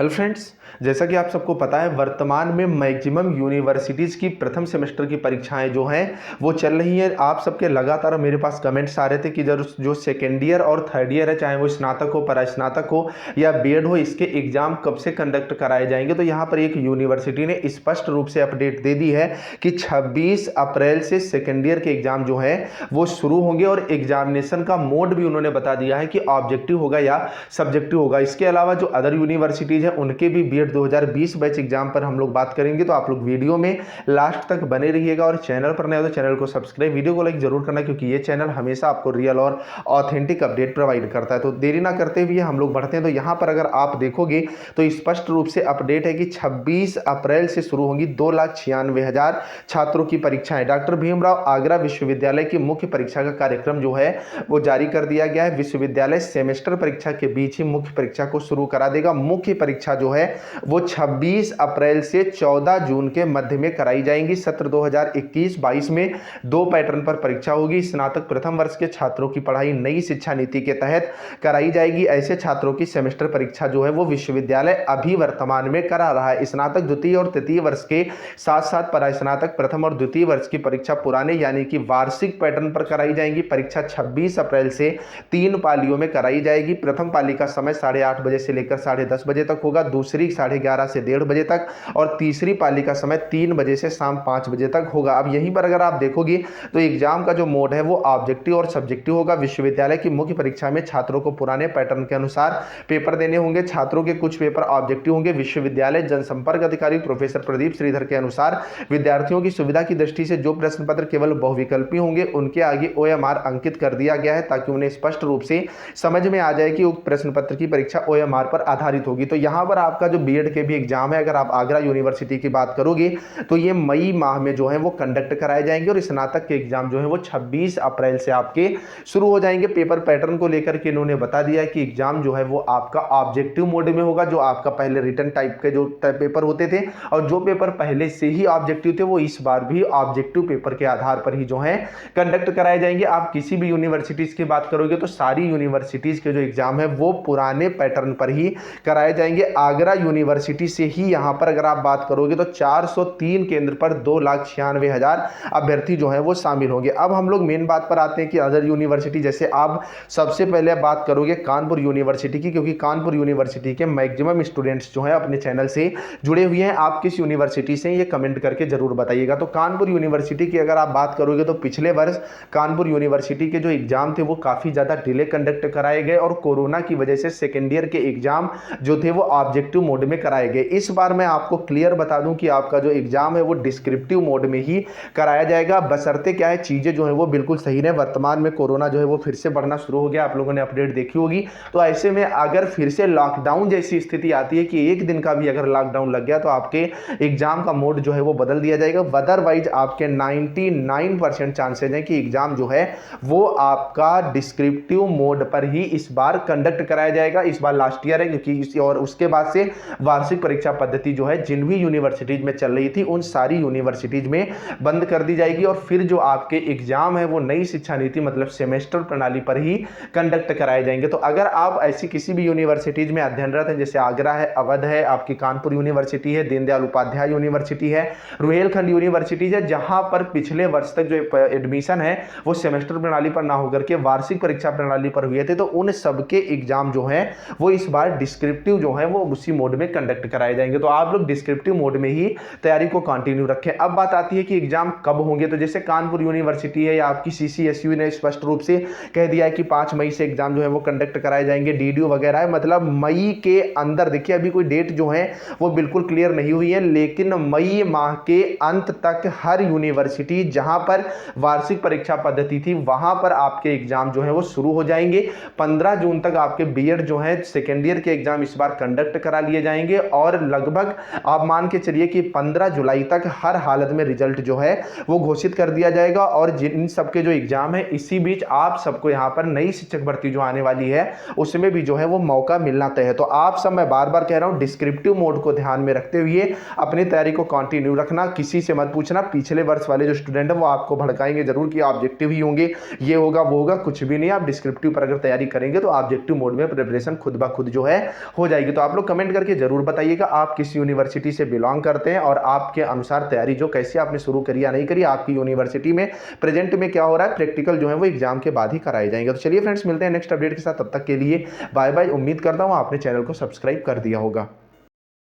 Hello friends, जैसा कि आप सबको पता है वर्तमान में मैक्सिमम यूनिवर्सिटीज़ की प्रथम सेमेस्टर की परीक्षाएं जो हैं वो चल रही हैं। आप सबके लगातार मेरे पास कमेंट्स आ रहे थे कि जो सेकेंड ईयर और थर्ड ईयर है, चाहे वो स्नातक हो, परास्नातक हो या बीएड हो, इसके एग्ज़ाम कब से कंडक्ट कराए जाएंगे। तो यहाँ पर एक यूनिवर्सिटी ने स्पष्ट रूप से अपडेट दे दी है कि 26 अप्रैल से सेकेंड ईयर के एग्ज़ाम जो है वो शुरू होंगे और एग्जामिनेशन का मोड भी उन्होंने बता दिया है कि ऑब्जेक्टिव होगा या सब्जेक्टिव होगा। इसके अलावा जो अदर यूनिवर्सिटीज़ हैं उनके भी बीएड 2020 बैच एग्जाम पर हम लोग बात करेंगे, तो आप लोग वीडियो में लास्ट तक बने रहिएगा। और चैनल पर नए हो तो चैनल को सब्सक्राइब, वीडियो को लाइक जरूर करना, क्योंकि ये चैनल हमेशा आपको रियल और ऑथेंटिक अपडेट प्रोवाइड करता है। तो देरी ना करते हुए हम लोग बढ़ते हैं। तो यहाँ पर अगर आप देखोगे तो स्पष्ट रूप से अपडेट है कि 26 अप्रैल से शुरू होंगी 2,96,000 छात्रों की परीक्षाएं। डॉक्टर भीमराव आगरा विश्वविद्यालय की मुख्य परीक्षा का कार्यक्रम जो है वो जारी कर दिया गया है। विश्वविद्यालय सेमेस्टर परीक्षा के बीच ही मुख्य परीक्षा को शुरू करा देगा। मुख्य परीक्षा जो है वो 26 अप्रैल से 14 जून के मध्य में कराई जाएंगी। सत्र 2021-22 में 2 पैटर्न पर परीक्षा होगी। स्नातक प्रथम वर्ष के छात्रों की पढ़ाई नई शिक्षा नीति के तहत कराई जाएगी। ऐसे छात्रों की सेमेस्टर परीक्षा जो है वो विश्वविद्यालय अभी वर्तमान में करा रहा है। स्नातक द्वितीय और तृतीय वर्ष के साथ साथ परास्नातक प्रथम और द्वितीय वर्ष की परीक्षा पुराने यानी कि वार्षिक पैटर्न पर कराई जाएंगी। परीक्षा 26 अप्रैल से 3 पालियों में कराई जाएगी। प्रथम पाली का समय 8:30 बजे से लेकर 10:30 बजे तक होगा, दूसरी 11:30 से 1:30 बजे तक और तीसरी पाली का समय 3 बजे से शाम 5 बजे तक होगा। अब यहीं पर अगर आप देखोगे तो एग्जाम का जो मोड है वो ऑब्जेक्टिव और सब्जेक्टिव होगा। विश्वविद्यालय की मुख्य परीक्षा में छात्रों को पुराने पैटर्न के अनुसार पेपर देने होंगे। छात्रों के कुछ पेपर ऑब्जेक्टिव होंगे। विश्वविद्यालय जनसंपर्क अधिकारी प्रोफेसर प्रदीप श्रीधर के अनुसार विद्यार्थियों की सुविधा की दृष्टि से जो प्रश्न पत्र केवल बहुविकल्पी होंगे उनके आगे OMR अंकित कर दिया गया है, ताकि उन्हें स्पष्ट रूप से समझ में आ जाए कि उक्त प्रश्न पत्र की परीक्षा OMR पर आधारित होगी। तो यहाँ पर आपका जो बीएड के भी एग्जाम है, अगर आप आगरा यूनिवर्सिटी की बात करोगे तो ये मई माह में जो है वो कंडक्ट कराए जाएंगे और स्नातक के एग्जाम जो है वो 26 अप्रैल से आपके शुरू हो जाएंगे। पेपर पैटर्न को लेकर के इन्होंने बता दिया है कि एग्जाम जो है वो आपका ऑब्जेक्टिव मोड में होगा। जो आपका पहले रिटन टाइप के जो पेपर होते थे और जो पेपर पहले से ही ऑब्जेक्टिव थे वो इस बार भी ऑब्जेक्टिव पेपर के आधार पर ही जो है कंडक्ट कराए जाएंगे। आप किसी भी यूनिवर्सिटीज की बात करोगे तो सारी यूनिवर्सिटीज के जो एग्जाम है वो पुराने पैटर्न पर ही कराए जाएंगे। आगरा यूनिवर्सिटी से ही यहां पर अगर आप बात करोगे तो 403 केंद्र पर 2,96,000 अभ्यर्थी जो है वो शामिल होंगे। अब हम लोग मेन बात पर आते हैं कि अदर यूनिवर्सिटी, जैसे आप सबसे पहले बात करोगे कानपुर यूनिवर्सिटी की, क्योंकि कानपुर यूनिवर्सिटी के मैक्सिमम स्टूडेंट्स जो है अपने चैनल से जुड़े हुए हैं। आप किस यूनिवर्सिटी से ये कमेंट करके जरूर बताइएगा। तो कानपुर यूनिवर्सिटी की अगर आप बात करोगे तो पिछले वर्ष कानपुर यूनिवर्सिटी के जो एग्जाम थे वो काफी ज्यादा डिले कंडक्ट कराए गए और कोरोना की वजह से सेकेंड ईयर के एग्जाम जो थे वो ऑब्जेक्टिव मोड में कराए गए। इस बार मैं आपको क्लियर बता दूं कि आपका जो एग्जाम है वो डिस्क्रिप्टिव मोड में ही कराया जाएगा, बशर्ते क्या है चीजें जो है वो बिल्कुल सही रहे। वर्तमान में कोरोना जो है वो फिर से बढ़ना शुरू हो गया, आप लोगों ने अपडेट देखी होगी। तो ऐसे में अगर फिर से लॉकडाउन जैसी स्थिति आती है कि एक दिन का भी अगर लॉकडाउन लग गया तो आपके एग्जाम का मोड जो है वो बदल दिया जाएगा। अदरवाइज आपके 99% चांसेस हैं कि एग्जाम जो है वो आपका डिस्क्रिप्टिव मोड पर ही इस बार कंडक्ट कराया जाएगा। इस बार लास्ट ईयर है क्योंकि और उसके बाद से वार्षिक परीक्षा पद्धति जो है जिन भी यूनिवर्सिटीज में चल रही थी उन सारी यूनिवर्सिटीज में बंद कर दी जाएगी और फिर जो आपके एग्जाम है वो नई शिक्षा नीति मतलब सेमेस्टर प्रणाली पर ही कंडक्ट कराए जाएंगे। तो अगर आप ऐसी किसी भी यूनिवर्सिटीज में अध्ययनरत हैं, जैसे आगरा है, अवध है, आपकी कानपुर यूनिवर्सिटी है, दीनदयाल उपाध्याय यूनिवर्सिटी है, रुहेलखंड यूनिवर्सिटीज है, जहां पर पिछले वर्ष तक जो एडमिशन है वो सेमेस्टर प्रणाली पर ना होकर के वार्षिक परीक्षा प्रणाली पर हुए थे, तो उन सबके एग्जाम जो है वो इस बार डिस्क्रिप्टिव जो है वो उसी मोड में कंडक्ट कराए जाएंगे। तो आप लोग डिस्क्रिप्टिव मोड में ही तैयारी को कंटिन्यू रखें। अब बात आती है कि एग्जाम कब होंगे। तो जैसे कानपुर यूनिवर्सिटी है या आपकी CCSU ने स्पष्ट रूप से कह दिया है कि 5 मई से एग्जाम जो है वो कंडक्ट कराए जाएंगे। DDU वगैरह है, मतलब मई के अंदर। देखिए अभी कोई डेट जो है वो बिल्कुल क्लियर नहीं हुई है, लेकिन मई माह के अंत तक हर यूनिवर्सिटी जहां पर वार्षिक परीक्षा पद्धति थी वहां पर आपके एग्जाम जो है वो शुरू हो जाएंगे। 15 जून तक आपके बीएड जो है सेकेंड ईयर के एग्जाम इस बार कंडक्ट करा लिए जाएंगे और लगभग आप मान के चलिए कि 15 जुलाई तक हर हालत में रिजल्ट जो है वो घोषित कर दिया जाएगा। और जिन सबके जो एग्जाम है इसी बीच आप सबको यहाँ पर नई शिक्षक भर्ती जो आने वाली है उसमें भी जो है वो मौका मिलना तय है। तो आप सब, मैं बार बार कह रहा हूँ, डिस्क्रिप्टिव मोड को ध्यान में रखते हुए अपनी तैयारी को कंटिन्यू रखना। किसी से मत पूछना, पिछले वर्ष वाले जो स्टूडेंट है वो आपको भड़काएंगे जरूर कि ऑब्जेक्टिव ही होंगे, ये होगा वो होगा, कुछ भी नहीं। आप डिस्क्रिप्टिव पर अगर तैयारी करेंगे तो ऑब्जेक्टिव मोड में प्रिपरेशन खुद ब खुद जो है हो जाएगी। तो आप आप लोग कमेंट करके जरूर बताइएगा आप किस यूनिवर्सिटी से बिलोंग करते हैं और आपके अनुसार तैयारी जो कैसे आपने शुरू करी या नहीं करी, आपकी यूनिवर्सिटी में प्रेजेंट में क्या हो रहा है, प्रैक्टिकल जो है वो एग्जाम के बाद ही कराए जाएंगे। तो चलिए फ्रेंड्स, मिलते हैं नेक्स्ट अपडेट के साथ, तब तक के लिए बाय बाय। उम्मीद करता हूँ आपने चैनल को सब्सक्राइब कर दिया होगा।